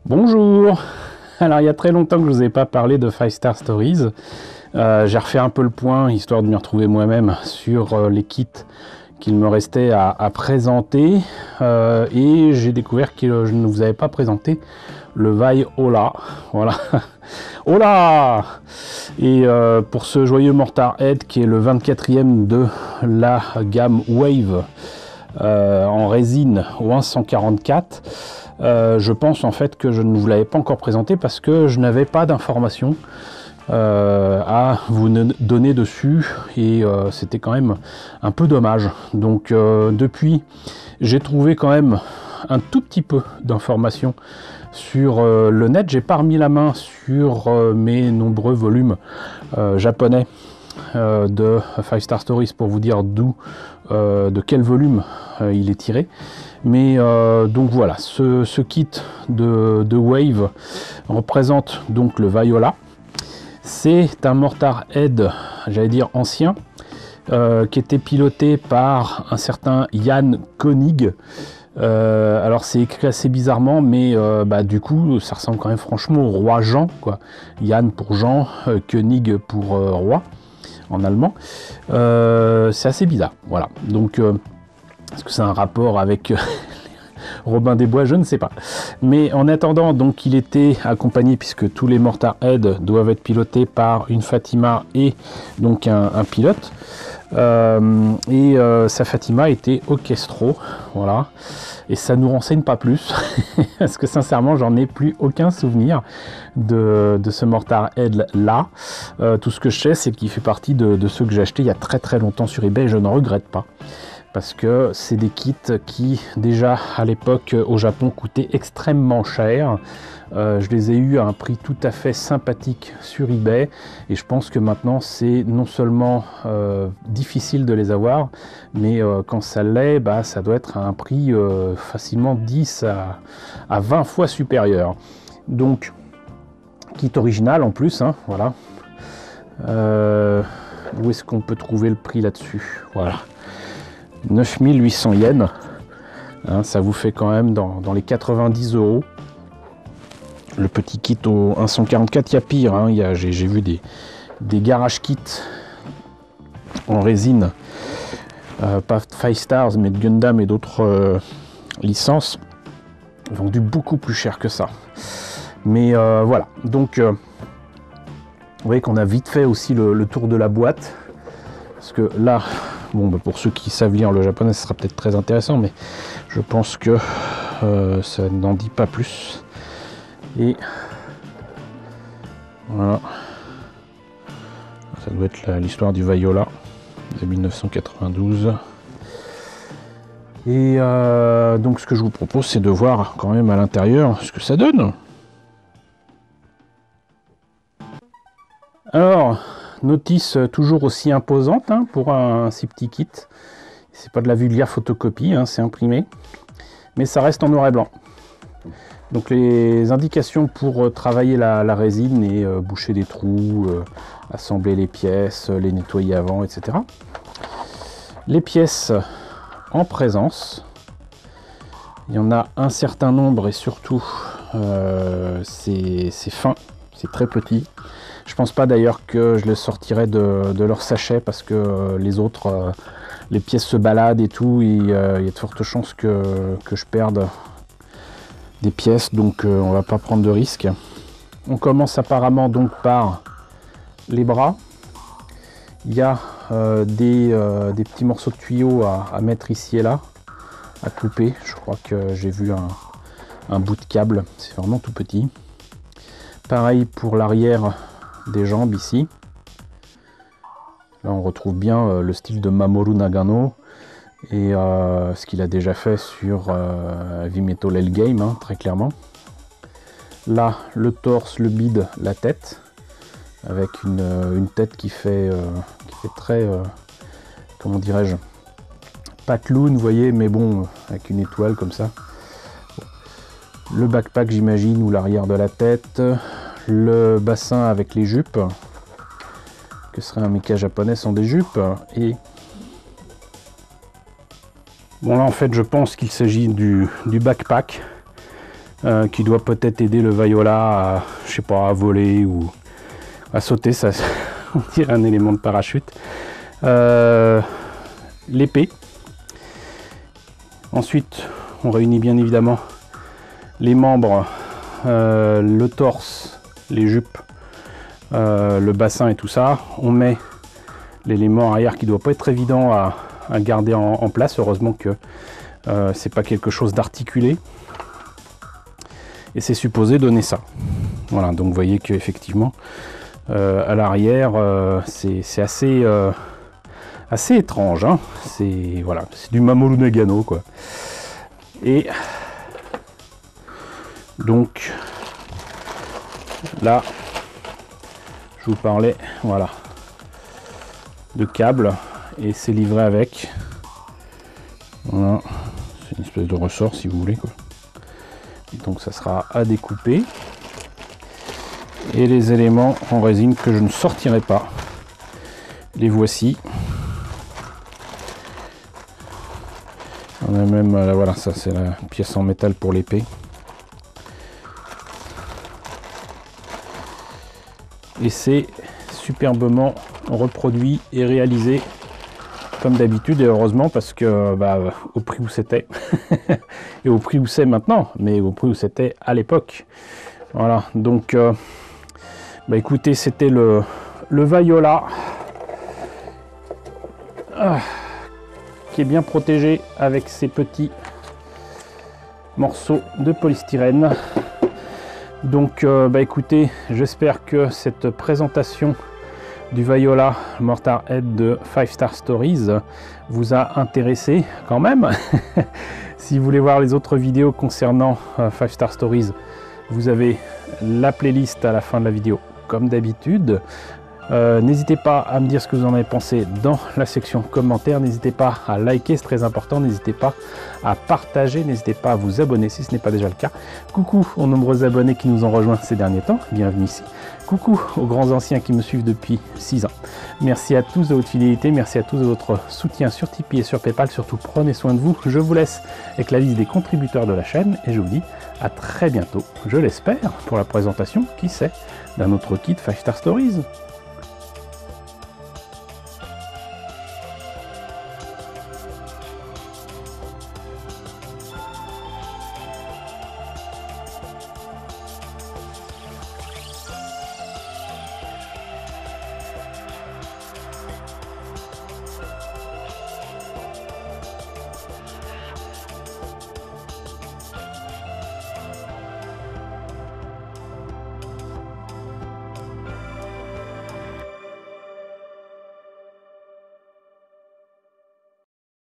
Bonjour. Alors il y a très longtemps que je ne vous ai pas parlé de 5 Star Stories. J'ai refait un peu le point, histoire de m'y retrouver moi-même, sur les kits qu'il me restait à présenter. Et j'ai découvert que je ne vous avais pas présenté le Viola. Voilà. Hola. Et pour ce joyeux Mortarhead qui est le 24e de la gamme Wave en résine au 144. Je pense en fait que je ne vous l'avais pas encore présenté parce que je n'avais pas d'informations à vous donner dessus et c'était quand même un peu dommage. Donc depuis, j'ai trouvé quand même un tout petit peu d'informations sur le net. J'ai pas remis la main sur mes nombreux volumes japonais de 5 Star Stories pour vous dire de quel volume il est tiré. Mais donc voilà, ce kit de Wave représente donc le Viola. C'est un Mortarhead, j'allais dire ancien, qui était piloté par un certain Jan Koenig. Alors c'est écrit assez bizarrement, mais du coup ça ressemble quand même franchement au roi Jean, quoi. Jan pour Jean, Koenig pour roi en allemand. C'est assez bizarre, voilà. Donc est-ce que c'est un rapport avec Robin des Bois? Je ne sais pas. Mais en attendant, donc il était accompagné, puisque tous les Mortarhead doivent être pilotés par une Fatima et donc un pilote. Sa Fatima était Orchestro, voilà. Et ça nous renseigne pas plus, parce que sincèrement, j'en ai plus aucun souvenir de ce Mortarhead là. Tout ce que je sais, c'est qu'il fait partie de ceux que j'ai achetés il y a très très longtemps sur eBay, et je ne regrette pas. Parce que c'est des kits qui, déjà à l'époque au Japon, coûtaient extrêmement cher. Je les ai eus à un prix tout à fait sympathique sur eBay. Et je pense que maintenant, c'est non seulement difficile de les avoir, mais quand ça l'est, ça doit être à un prix facilement 10 à 20 fois supérieur. Donc, kit original en plus, hein, voilà. Où est-ce qu'on peut trouver le prix là-dessus? Voilà. 9800 yens, hein, ça vous fait quand même dans les 90 €. Le petit kit au 144, il y a pire, hein, j'ai vu des garage kits en résine, pas 5 Stars mais de Gundam et d'autres licences, vendus beaucoup plus cher que ça. Mais voilà, donc vous voyez qu'on a vite fait aussi le tour de la boîte, parce que là, bon, pour ceux qui savent lire le japonais, ce sera peut-être très intéressant, mais je pense que ça n'en dit pas plus. Et voilà, ça doit être l'histoire du Viola de 1992. Et donc ce que je vous propose, c'est de voir quand même à l'intérieur ce que ça donne. Alors, notice toujours aussi imposante, hein, pour un si petit kit. C'est pas de la vulgaire photocopie, hein, c'est imprimé, mais ça reste en noir et blanc. Donc les indications pour travailler la résine et boucher des trous, assembler les pièces, les nettoyer avant, etc. Les pièces en présence, il y en a un certain nombre et surtout c'est fin, c'est très petit. Je pense pas d'ailleurs que je les sortirai de leur sachet, parce que les autres, les pièces se baladent et tout, et il y a de fortes chances que je perde des pièces, donc on va pas prendre de risques. On commence apparemment donc par les bras. Il y a des petits morceaux de tuyaux à mettre ici et là, à couper. Je crois que j'ai vu un bout de câble, c'est vraiment tout petit. Pareil pour l'arrière des jambes ici. Là on retrouve bien le style de Mamoru Nagano et ce qu'il a déjà fait sur Heavy Metal Hellgame, hein, très clairement. Là le torse, le bide, la tête, avec une tête qui fait très comment dirais-je, pas clown, vous voyez, mais bon, avec une étoile comme ça. Le backpack, j'imagine, ou l'arrière de la tête. Le bassin avec les jupes, que serait un mecha japonais sans des jupes. Et bon, là en fait je pense qu'il s'agit du backpack, qui doit peut-être aider le Vaiola à, je sais pas, à voler ou à sauter, ça on dirait un élément de parachute. L'épée. Ensuite, on réunit bien évidemment les membres, le torse, les jupes, le bassin et tout ça. On met l'élément arrière qui doit pas être évident à garder en place. Heureusement que c'est pas quelque chose d'articulé. Et c'est supposé donner ça. Voilà, donc vous voyez qu'effectivement, à l'arrière, c'est assez étrange. Hein. C'est voilà, c'est du Mamoru Nagano, quoi. Et donc là, je vous parlais, voilà, de câble, et c'est livré avec. Voilà, c'est une espèce de ressort si vous voulez, quoi. Et donc ça sera à découper. Et les éléments en résine que je ne sortirai pas, les voici. On a même, voilà, ça c'est la pièce en métal pour l'épée. Et c'est superbement reproduit et réalisé comme d'habitude, et heureusement, parce que au prix où c'était et au prix où c'est maintenant, mais au prix où c'était à l'époque. Voilà, donc écoutez, c'était le Vaiola qui est bien protégé avec ces petits morceaux de polystyrène. Donc écoutez, j'espère que cette présentation du Vaiola Mortar Head de 5 Star Stories vous a intéressé quand même. Si vous voulez voir les autres vidéos concernant 5 Star Stories, vous avez la playlist à la fin de la vidéo comme d'habitude. N'hésitez pas à me dire ce que vous en avez pensé dans la section commentaires. N'hésitez pas à liker, c'est très important. N'hésitez pas à partager. N'hésitez pas à vous abonner si ce n'est pas déjà le cas. Coucou aux nombreux abonnés qui nous ont rejoints ces derniers temps. Bienvenue ici. Coucou aux grands anciens qui me suivent depuis 6 ans. Merci à tous de votre fidélité. Merci à tous de votre soutien sur Tipeee et sur Paypal. Surtout, prenez soin de vous. Je vous laisse avec la liste des contributeurs de la chaîne. Et je vous dis à très bientôt, je l'espère, pour la présentation, qui sait, d'un autre kit 5 Star Stories.